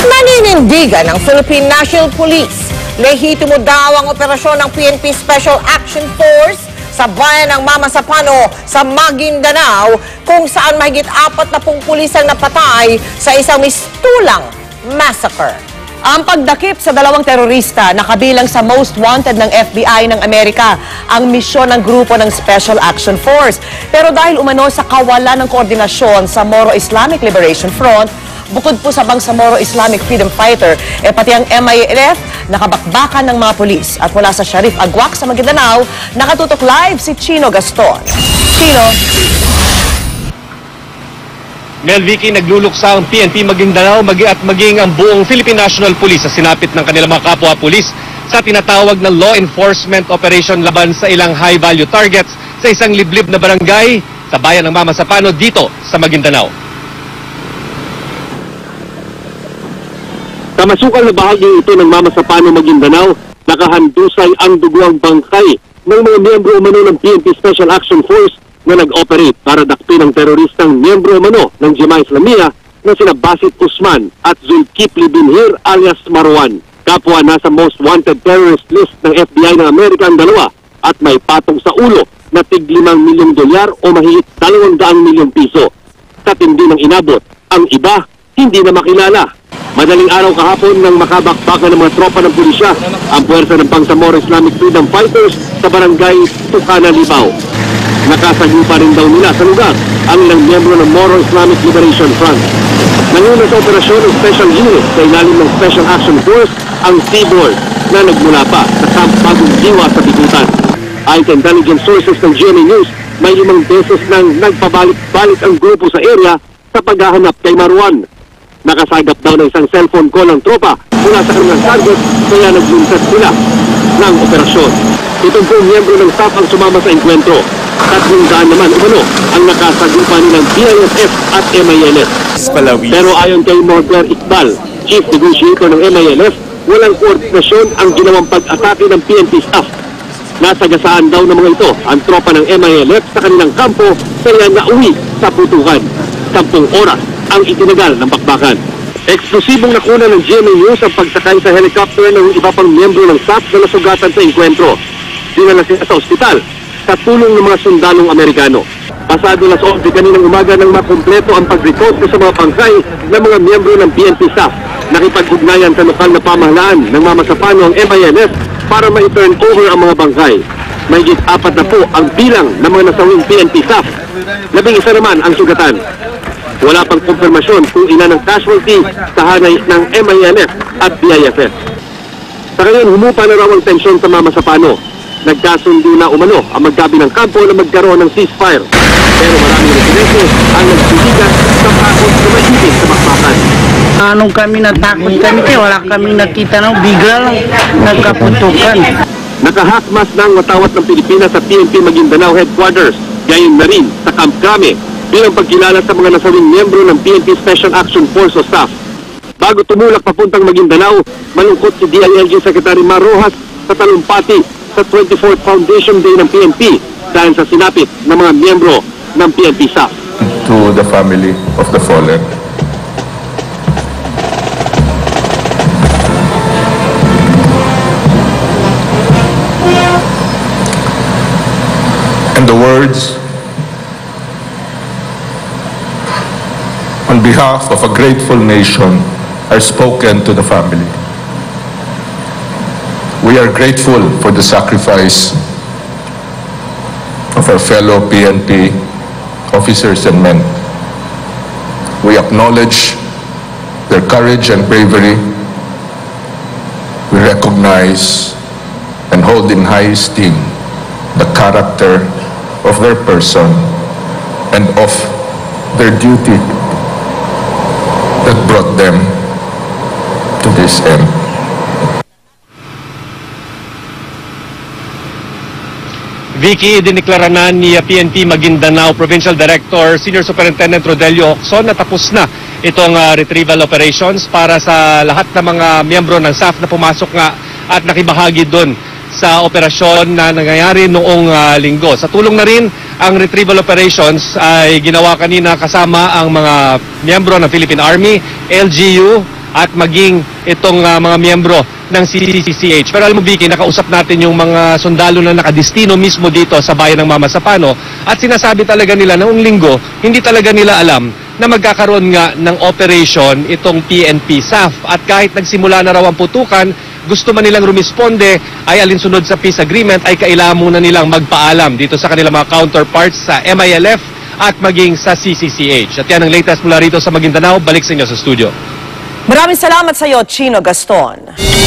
Naninindigan ng Philippine National Police. Lehitimo daw ang operasyon ng PNP Special Action Force sa bayan ng Mamasapano sa Maguindanao, kung saan mahigit 40 pulis ang napatay sa isang mistulang massacre. Ang pagdakip sa dalawang terorista na kabilang sa most wanted ng FBI ng Amerika ang misyon ng grupo ng Special Action Force. Pero dahil umano sa kawalan ng koordinasyon sa Moro Islamic Liberation Front, bukod po sa Bangsamoro Islamic Freedom Fighter, pati ang MILF nakabakbakan ng mga pulis. At mula sa Sharif Agwak sa Maguindanao, nakatutok live si Chino Gaston. Chino. Vicky, nagluluksa ang PNP Maguindanao at maging ang buong Philippine National Police sa sinapit ng kanilang mga kapwa-pulis sa tinatawag na law enforcement operation laban sa ilang high-value targets sa isang liblib na barangay sa bayan ng Mamasapano dito sa Maguindanao. Sa masukal na bahagi ito ng Mamasapano, Maguindanao, nakahandusay ang duguang bangkay ng mga miyembro umano ng PNP Special Action Force na nag-operate para dakpin ang teroristang miyembro umano ng Jemaah Islamiyah na sina Basit Usman at Zulkifli Binhir alias Marwan. Kapwa nasa most wanted terrorist list ng FBI ng Amerika ang dalawa at may patong sa ulo na tig $5 milyong o mahigit 200 milyong piso. Sa tindi ng inabot, ang iba hindi na makilala. Madaling araw kahapon nang makabakbakan ng mga tropa ng pulisya ang puwersa ng Bangsamoro Islamic Freedom Fighters sa barangay Tucana, Libao. Nakasagupa rin daw nila sa lugar ang ilang miyembro ng Moro Islamic Liberation Front. Nanguna sa operasyon ng Special Unit sa ilalim ng Special Action Force ang Seaboard na nagmula pa sa Camp Bagong Diwa sa Bikutan. Ayon sa intelligence sources ng GMA News, may 5 beses nang nagpabalik-balik ang grupo sa area sa paghahanap kay Marwan. Nakasagap daw ng isang cellphone call ng tropa mula sa kanilang target, kaya naglunsad sila ng operasyon. Itong pong miyembro ng staff ang sumama sa enkwentro. 300 naman umano ang nakasagupa nilang BIFF at MILF. Pero ayon kay Morgan Iqbal, Chief Negotiator ng MILF, walang koordinasyon ang ginawang pag-atake ng PNP staff. Nasagasaan daw ng mga ito ang tropa ng MILF sa kanilang kampo, kaya nauwi sa putukan. 10 oras ang itinagal ng bakbakan. Eksplosibong nakuna ng GMA News ang pagsakay sa helicopter ng iba pang miyembro ng staff na nasugatan sa enkwentro. Dinala sila sa ospital sa tulong ng mga sundalong Amerikano. Pasado las 11 kaninang umaga nang makumpleto ang pag-report sa mga pangkay ng mga miyembro ng PNP staff. Nakipag-ugnayan sa lokal na pamahalaan ng Mamasapano ang MILF para ma-turn over ang mga bangkay. Mahigit 4 na po ang bilang ng mga nasawing PNP staff. 11 naman ang sugatan. Wala pang konfirmasyon kung ilan ang casualty sa hanay ng MILF at BIFF. Sa ngayon, humupa na raw ang tensyon sa Mamasapano. Nagkasundo na umano ang maggabi ng kampo na magkaroon ng ceasefire. Pero maraming residente ang nagsisigat sa takot na maigit sa bakbakan. Anong kami natakot kami kaya wala kami nakita ng bigla lang nagkaputukan. Nakahakmas ng watawat ng Pilipinas sa PNP Maguindanao Headquarters, gayon na rin sa Camp Crame bilang pagkilala sa mga nasawing miyembro ng PNP Special Action Force o staff. Bago tumulak papuntang Maguindanao, malungkot si DILG Secretary Mar Rojas sa talumpati sa 24th Foundation Day ng PNP dahil sa sinapit ng mga miyembro ng PNP staff. To the family of the fallen. And the words on behalf of a grateful nation are spoken to the family. We are grateful for the sacrifice of our fellow PNP officers and men. We acknowledge their courage and bravery. We recognize and hold in high esteem the character of their person and of their duty that brought them to this end. Vicky, diniklara na ni PNP Maguindanao Provincial Director Senior Superintendent Rodelio Ocson na tapos na itong retrieval operations para sa lahat ng mga miyembro ng staff na pumasok nga at nakibahagi doon sa operasyon na nangyayari noong linggo. Sa tulong na rin, ang retrieval operations ay ginawa kanina kasama ang mga miyembro ng Philippine Army, LGU, at maging itong mga miyembro ng CCCH. Pero alam mo, Vicky, nakausap natin yung mga sundalo na nakadistino mismo dito sa bayan ng Mama Sapano at sinasabi talaga nila noong linggo, hindi talaga nila alam na magkakaroon nga ng operation itong PNP SAF. At kahit nagsimula na raw ang putukan, gusto man nilang rumisponde ay alinsunod sa peace agreement ay kailangan muna nilang magpaalam dito sa kanilang mga counterparts sa MILF at maging sa CCCH. At yan ang latest mula rito sa Maguindanao. Balik sa inyo sa studio. Maraming salamat sa iyo, Chino Gaston.